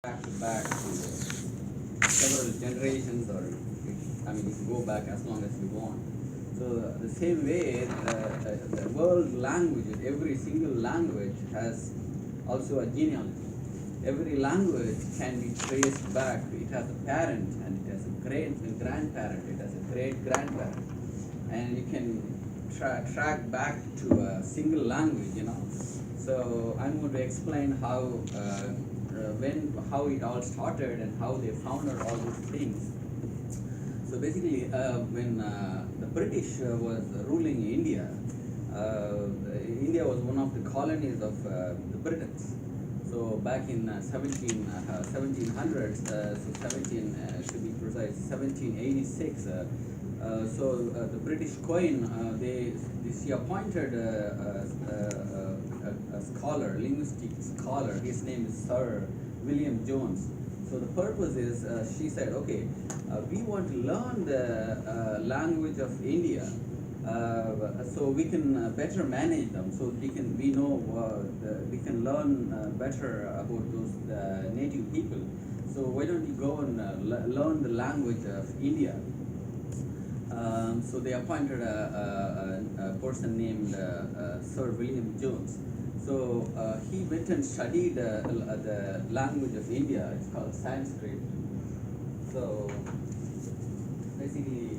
back to back to several generations, or I mean, you can go back as long as you want. So the same way, the world languages, every single language has also a genealogy. Every language can be traced back. It has a parent, and it has a great grandparent. It has a great grandparent, and you can track back to a single language. So I'm going to explain how it all started and how they founded all these things. So basically, when the British was ruling India, India was one of the colonies of the Britons. So back in 1700s, so 17 to be precise, 1786. The British Queen, she appointed a scholar, linguistic scholar. His name is Sir William Jones. So the purpose is, she said, okay, we want to learn the language of India, so we can better manage them. So we can learn better about those native people. So why don't you go and learn the language of India? So they appointed a person named Sir William Jones. So he went and studied the language of India. It's called Sanskrit. So basically,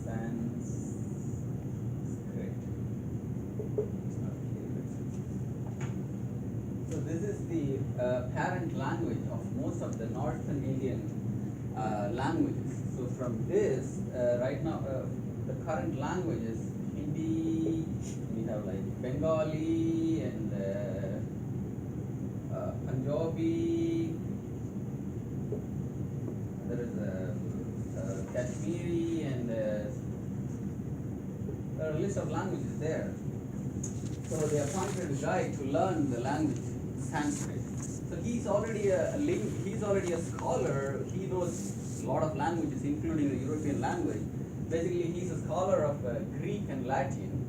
Sanskrit. So this is the parent language of most of the Northern Indian languages. So from this, right now, the current languages, Hindi, we have like Bengali and Punjabi, there is Kashmiri, and there are a list of languages there. So they appointed a guy to learn the language Sanskrit. So he's already a scholar. He knows a lot of languages, including the European language. Basically, he's a scholar of Greek and Latin.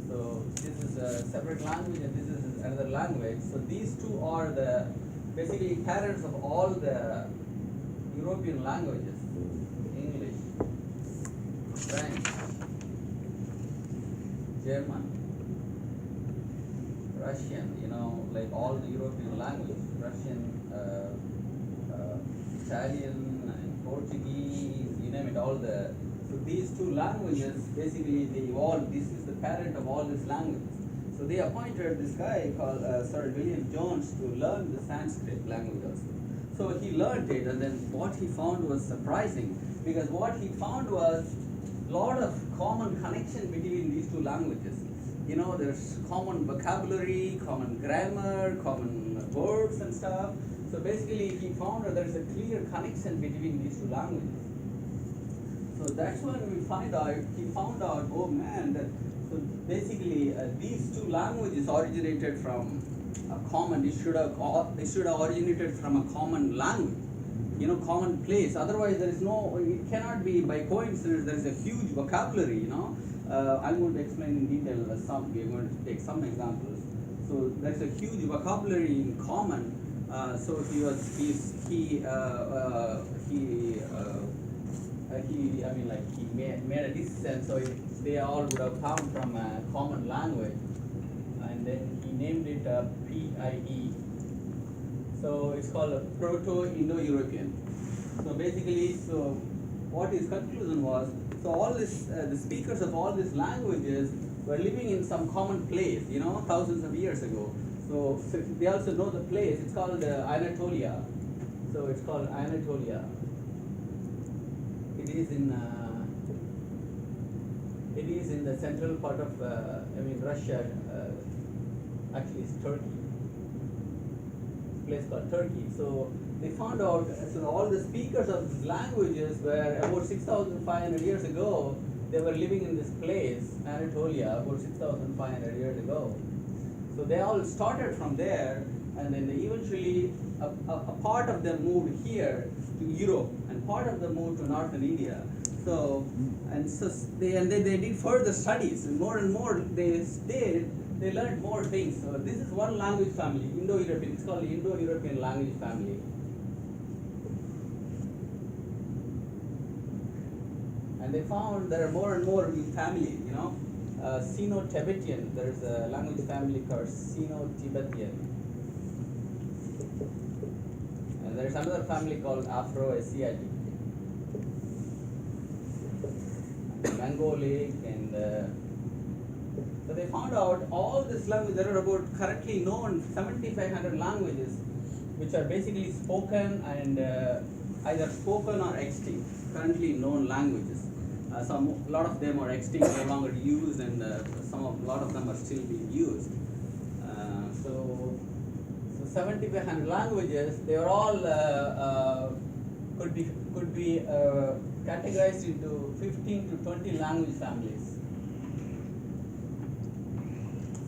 So this is a separate language, and this is another language. So these two are the basically parents of all the European languages: English, French, German, Russian. Like all the European languages: Russian, Italian, and Portuguese. You name it, all the. So these two languages basically they evolved. This is the parent of all these languages. So they appointed this guy called Sir William Jones to learn the Sanskrit language also. So he learned it, and then what he found was surprising, because what he found was a lot of common connection between these two languages. There's common vocabulary, common grammar, common verbs and stuff. So basically, he found that there's a clear connection between these two languages. So that's when he found out, oh man, so basically these two languages originated from a common, it should have originated from a common language, common place. Otherwise, it cannot be by coincidence. There is a huge vocabulary, I'm going to explain in detail we're going to take some examples. So there's a huge vocabulary in common. So he made a decision. So they all would have come from a common language, and then he named it PIE. So it's called a Proto-Indo-European. So basically, what his conclusion was, so all this, the speakers of all these languages were living in some common place, thousands of years ago. So they also know the place. It's called Anatolia. So it's called Anatolia. It is in the central part of Russia. Actually, it's Turkey. It's a place called Turkey. So they found out. So all the speakers of these languages were about 6,500 years ago. They were living in this place, Anatolia, about 6,500 years ago. So they all started from there, and then they eventually a part of them moved here to Europe, and part of them moved to northern India. So and then they did further studies, and more they stayed. They learned more things. So this is one language family, Indo-European. It's called Indo-European language family. And they found there are more and more families, Sino-Tibetan, there's a language family called Sino-Tibetan. And there's another family called Afro-Asiatic. Mongolic, and so they found out all this language. There are about currently known 7,500 languages, which are basically spoken and either spoken or extinct. Currently known languages. A lot of them are extinct, no longer used, and a lot of them are still being used. So 7,500 languages. They are all could be categorized into 15 to 20 language families.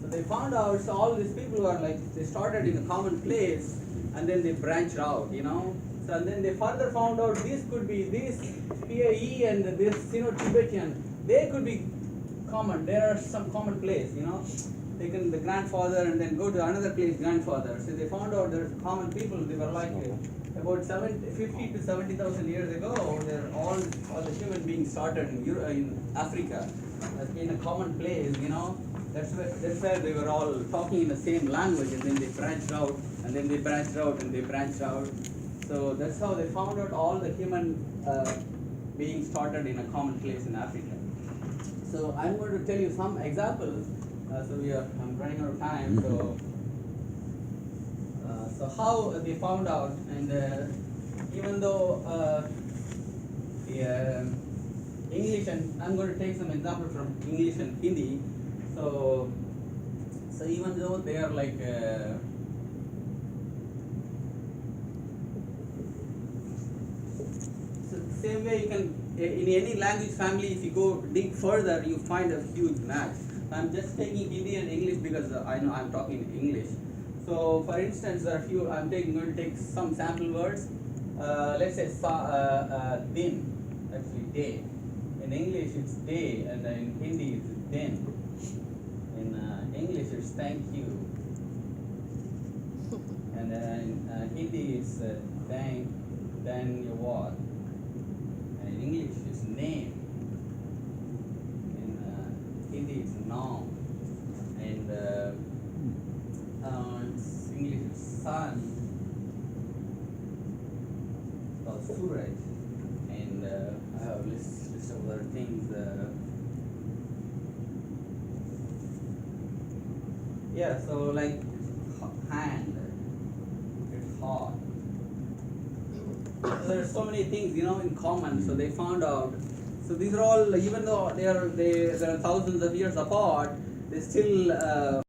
So they found out, so all these people were like, they started in a common place and then they branched out, So and then they further found out this could be this PAE and this Sino-Tibetan, they could be common. There are some common place, Taken the grandfather and then go to another place, grandfather. So they found out there's common people. They were like about 50 to 70,000 years ago. All the human beings started in Africa. That's been a common place, That's where they were all talking in the same language, and then they branched out, and then they branched out, and they branched out. So that's how they found out all the human beings started in a common place in Africa. So I'm going to tell you some examples. I'm running out of time. So how they found out, and even though English, and I'm going to take some examples from English and Hindi. So even though they are like same way you can in any language family, if you go dig further, you find a huge match. I'm just taking Hindi and English because I know I'm talking English. So for instance, there are few. I'm going to take some sample words. Let's say din, actually day. In English it's day, and in Hindi it's din. In English it's thank you, and in Hindi it's then you what. English is name, in Hindi it's noun, and English is sun, it's called Suraj, and I have a list of other things. So like hand, it's hot. So there are so many things, in common. So they found out. So these are all, even though they are thousands of years apart, they still